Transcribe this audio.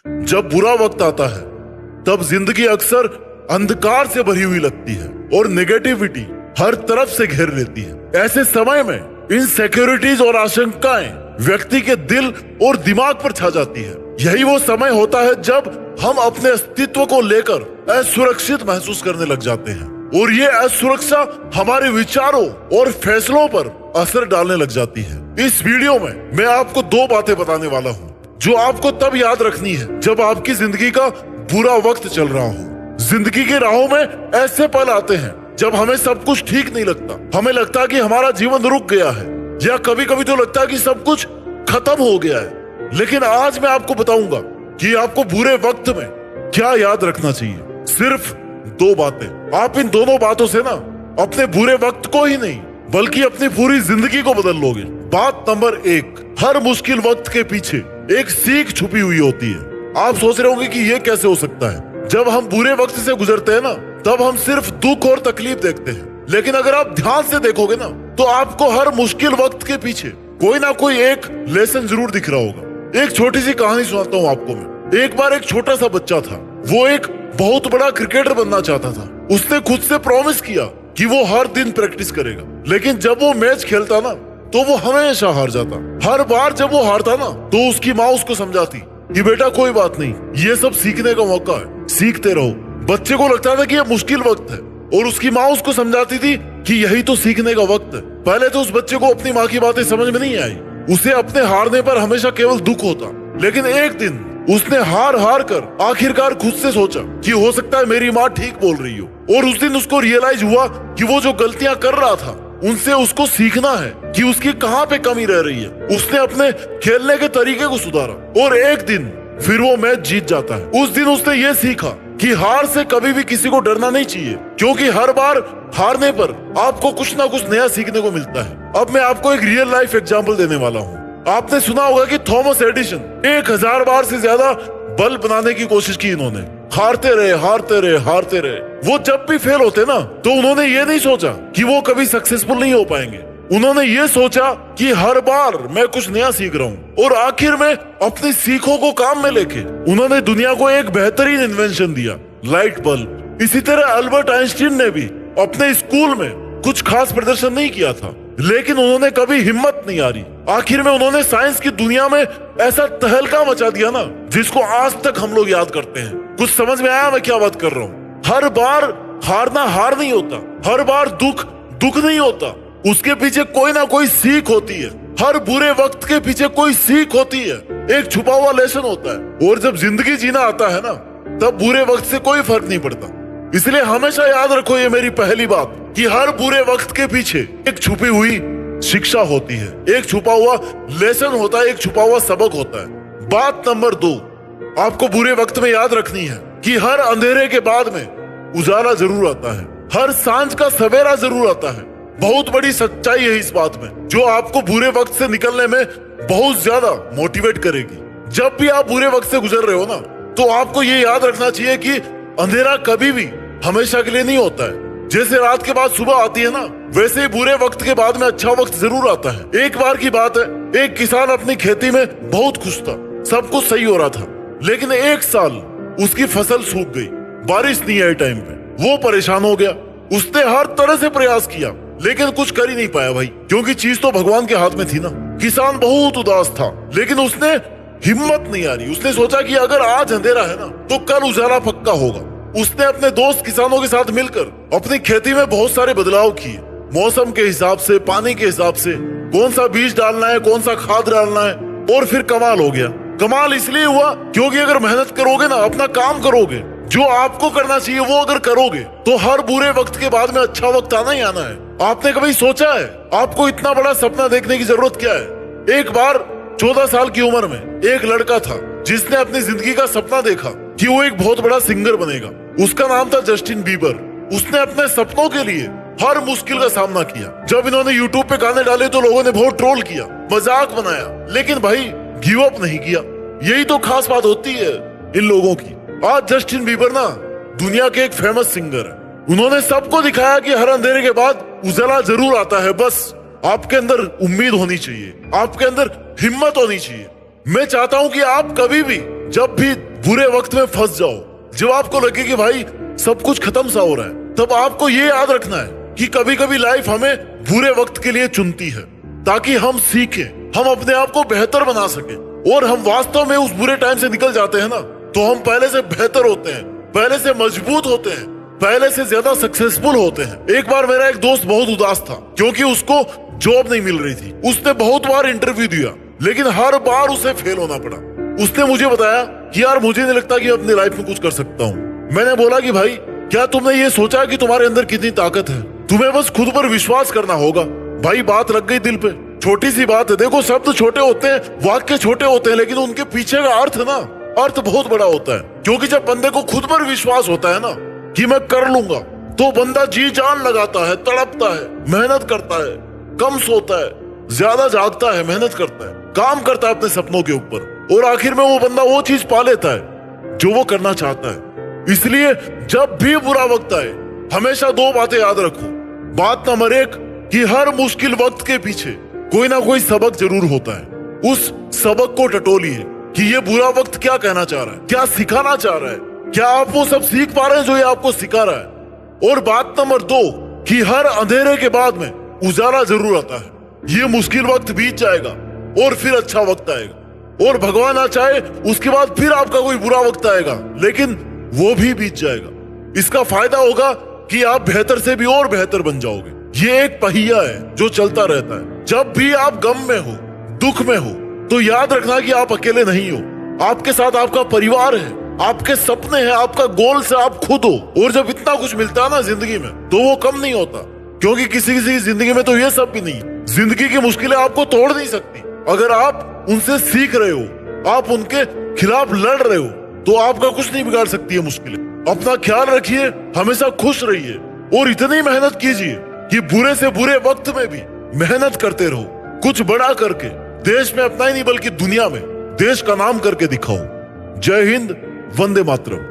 जब बुरा वक्त आता है तब जिंदगी अक्सर अंधकार से भरी हुई लगती है और नेगेटिविटी हर तरफ से घेर लेती है। ऐसे समय में इनसिक्योरिटीज और आशंकाएं व्यक्ति के दिल और दिमाग पर छा जाती है। यही वो समय होता है जब हम अपने अस्तित्व को लेकर असुरक्षित महसूस करने लग जाते हैं और ये असुरक्षा हमारे विचारों और फैसलों पर असर डालने लग जाती है। इस वीडियो में मैं आपको दो बातें बताने वाला हूँ जो आपको तब याद रखनी है जब आपकी जिंदगी का बुरा वक्त चल रहा हो। जिंदगी की राहों में ऐसे पल आते हैं जब हमें सब कुछ ठीक नहीं लगता। हमें लगता है कि हमारा जीवन रुक गया है या कभी कभी तो लगता है कि सब कुछ खत्म हो गया है। लेकिन आज मैं आपको बताऊंगा कि आपको बुरे वक्त में क्या याद रखना चाहिए। सिर्फ दो बातें। आप इन दोनों बातों से ना अपने बुरे वक्त को ही नहीं बल्कि अपनी पूरी जिंदगी को बदल लोगे। बात नंबर 1, हर मुश्किल वक्त के पीछे एक सीख छुपी हुई होती है। आप सोच रहे होंगे कि ये कैसे हो सकता है। जब हम बुरे वक्त से गुजरते हैं ना तब हम सिर्फ दुख और तकलीफ देखते हैं, लेकिन अगर आप ध्यान से देखोगे ना तो आपको हर मुश्किल वक्त के पीछे कोई ना कोई एक लेसन जरूर दिख रहा होगा। एक छोटी सी कहानी सुनाता हूँ आपको मैं। एक बार एक छोटा सा बच्चा था, वो एक बहुत बड़ा क्रिकेटर बनना चाहता था। उसने खुद से प्रॉमिस किया कि वो हर दिन प्रैक्टिस करेगा, लेकिन जब वो मैच खेलता ना तो वो हमेशा हार जाता। हर बार जब वो हारता ना तो उसकी माँ उसको समझाती कि बेटा कोई बात नहीं, ये सब सीखने का मौका है, सीखते रहो। बच्चे को लगता था कि ये मुश्किल वक्त है और उसकी माँ उसको समझाती थी कि यही तो सीखने का वक्त है। पहले तो उस बच्चे को अपनी माँ की बातें समझ में नहीं आई। उसे अपने हारने पर हमेशा केवल दुख होता। लेकिन एक दिन उसने हार हार कर आखिरकार खुद से सोचा कि हो सकता है मेरी माँ ठीक बोल रही हो। और उस दिन उसको रियलाइज हुआ कि वो जो गलतियां कर रहा था उनसे उसको सीखना है कि उसकी कहाँ पे कमी रह रही है। उसने अपने खेलने के तरीके को सुधारा और एक दिन फिर वो मैच जीत जाता है। उस दिन उसने ये सीखा कि हार से कभी भी किसी को डरना नहीं चाहिए, क्योंकि हर बार हारने पर आपको कुछ ना कुछ नया सीखने को मिलता है। अब मैं आपको एक रियल लाइफ एग्जांपल देने वाला हूँ। आपने सुना होगा कि थॉमस एडिसन 1000 बार से ज्यादा बल्ब बनाने की कोशिश की इन्होंने। हारते रहे हारते रहे हारते रहे। वो जब भी फेल होते ना तो उन्होंने ये नहीं सोचा कि वो कभी सक्सेसफुल नहीं हो पाएंगे। उन्होंने ये सोचा कि हर बार मैं कुछ नया सीख रहा हूँ। और आखिर में अपनी सीखों को काम में लेके उन्होंने दुनिया को एक बेहतरीन इन्वेंशन दिया, लाइट बल्ब। इसी तरह अल्बर्ट आइंस्टीन ने भी अपने स्कूल में कुछ खास प्रदर्शन नहीं किया था, लेकिन उन्होंने कभी हिम्मत नहीं हारी। आखिर में उन्होंने साइंस की दुनिया में ऐसा तहलका मचा दिया ना जिसको आज तक हम लोग याद करते हैं। कुछ समझ में आया मैं क्या बात कर रहा हूँ? हर बार हारना हार नहीं होता, हर बार दुख दुख नहीं होता, उसके पीछे कोई ना कोई सीख होती है। हर बुरे वक्त के पीछे कोई सीख होती है, एक छुपा हुआ लेसन होता है। और जब जिंदगी जीना आता है ना तब बुरे वक्त से कोई फर्क नहीं पड़ता। इसलिए हमेशा याद रखो ये मेरी पहली बात कि हर बुरे वक्त के पीछे एक छुपी हुई शिक्षा होती है, एक छुपा हुआ लेसन होता है, एक छुपा हुआ सबक होता है। बात नंबर 2, आपको बुरे वक्त में याद रखनी है कि हर अंधेरे के बाद में उजाला जरूर आता है, हर सांझ का सवेरा जरूर आता है। बहुत बड़ी सच्चाई है इस बात में जो आपको बुरे वक्त से निकलने में बहुत ज्यादा मोटिवेट करेगी। जब भी आप बुरे वक्त से गुजर रहे हो ना तो आपको ये याद रखना चाहिए कि अंधेरा कभी भी हमेशा के लिए नहीं होता है। जैसे रात के बाद सुबह आती है ना वैसे ही बुरे वक्त के बाद में अच्छा वक्त जरूर आता है। एक बार की बात है, एक किसान अपनी खेती में बहुत खुश था, सब कुछ सही हो रहा था। लेकिन एक साल उसकी फसल सूख गई, बारिश नहीं आई टाइम पे। वो परेशान हो गया। उसने हर तरह से प्रयास किया लेकिन कुछ कर ही नहीं पाया भाई, क्योंकि चीज तो भगवान के हाथ में थी ना। किसान बहुत उदास था लेकिन उसने हिम्मत नहीं आ रही। उसने सोचा कि अगर आज अंधेरा है ना तो कल उजाला पक्का होगा। उसने अपने दोस्त किसानों के साथ मिलकर अपनी खेती में बहुत सारे बदलाव किए, मौसम के हिसाब से, पानी के हिसाब से, कौन सा बीज डालना है, कौन सा खाद डालना है। और फिर कमाल हो गया। कमाल इसलिए हुआ क्योंकि अगर मेहनत करोगे ना, अपना काम करोगे, जो आपको करना चाहिए वो अगर करोगे तो हर बुरे वक्त के बाद में अच्छा वक्त आना ही आना है। आपने कभी सोचा है आपको इतना बड़ा सपना देखने की जरूरत क्या है? एक बार 14 साल की उम्र में एक लड़का था जिसने अपनी जिंदगी का सपना देखा कि वो एक बहुत बड़ा सिंगर बनेगा। उसका नाम था जस्टिन बीबर। उसने अपने सपनों के लिए हर मुश्किल का सामना किया। जब इन्होंने यूट्यूब पे गाने डाले तो लोगों ने बहुत ट्रोल किया, मजाक बनाया, लेकिन भाई गिव अप नहीं किया। यही तो खास बात होती है इन लोगों की। आज जस्टिन बीबर ना दुनिया के एक फेमस सिंगर है। उन्होंने सबको दिखाया कि हर अंधेरे के बाद उजाला जरूर आता है। बस आपके अंदर उम्मीद होनी चाहिए, आपके अंदर हिम्मत होनी चाहिए। मैं चाहता हूं कि आप कभी भी जब भी बुरे वक्त में फंस जाओ, जब आपको लगे कि भाई सब कुछ खत्म सा हो रहा है, तब आपको ये याद रखना है कि कभी कभी लाइफ हमें बुरे वक्त के लिए चुनती है ताकि हम सीखें, हम अपने आप को बेहतर बना सके। और हम वास्तव में उस बुरे टाइम से निकल जाते हैं ना, तो हम पहले से बेहतर होते हैं, पहले से मजबूत होते हैं, पहले से ज्यादा सक्सेसफुल होते हैं। एक बार मेरा एक दोस्त बहुत उदास था क्योंकि उसको जॉब नहीं मिल रही थी। उसने बहुत बार इंटरव्यू दिया लेकिन हर बार उसे फेल होना पड़ा। उसने मुझे बताया कि यार मुझे नहीं लगता कि अपनी लाइफ में कुछ कर सकता हूँ। मैंने बोला कि भाई क्या तुमने ये सोचा कि तुम्हारे अंदर कितनी ताकत है? तुम्हें बस खुद पर विश्वास करना होगा। भाई बात लग गई दिल पे। छोटी सी बात है, देखो शब्द छोटे होते हैं, वाक्य छोटे होते हैं, लेकिन उनके पीछे का अर्थ ना, अर्थ बहुत बड़ा होता है। क्योंकि जब बंदे को खुद पर विश्वास होता है ना कि मैं कर लूंगा, तो बंदा जी जान लगाता है, तड़पता है, मेहनत करता है, कम सोता है, ज्यादा जागता है, मेहनत करता है, काम करता है अपने सपनों के ऊपर, और आखिर में वो बंदा वो चीज पा लेता है जो वो करना चाहता है। इसलिए जब भी बुरा वक्त आए, हमेशा दो बातें याद रखो। बात नंबर एक कि हर मुश्किल वक्त के पीछे कोई ना कोई सबक जरूर होता है। उस सबक को टटोलिए कि ये बुरा वक्त क्या कहना चाह रहा है, क्या सिखाना चाह रहा है, क्या आप वो सब सीख पा रहे हैं जो ये आपको सिखा रहा है। और बात नंबर दो कि हर अंधेरे के बाद में उजाला जरूर आता है। ये मुश्किल वक्त बीत जाएगा और फिर अच्छा वक्त आएगा, और भगवान ना चाहे उसके बाद फिर आपका कोई बुरा वक्त आएगा, लेकिन वो भी बीत जाएगा। इसका फायदा होगा कि आप बेहतर से भी और बेहतर बन जाओगे। ये एक पहिया है जो चलता रहता है। जब भी आप गम में हो, दुख में हो, तो याद रखना कि आप अकेले नहीं हो। आपके साथ आपका परिवार है, आपके सपने हैं, आपका गोल से आप खुद हो। और जब इतना कुछ मिलता है ना जिंदगी में, तो वो कम नहीं होता, क्योंकि किसी किसी की जिंदगी में तो ये सब भी नहीं। जिंदगी की मुश्किलें आपको तोड़ नहीं सकती। अगर आप उनसे सीख रहे हो, आप उनके खिलाफ लड़ रहे हो, तो आपका कुछ नहीं बिगाड़ सकती है मुश्किलें। अपना ख्याल रखिए, हमेशा खुश रहिए, और इतनी मेहनत कीजिए कि बुरे से बुरे वक्त में भी मेहनत करते रहो। कुछ बड़ा करके देश में अपना ही नहीं बल्कि दुनिया में देश का नाम करके दिखाओ। जय हिंद, वंदे मातरम।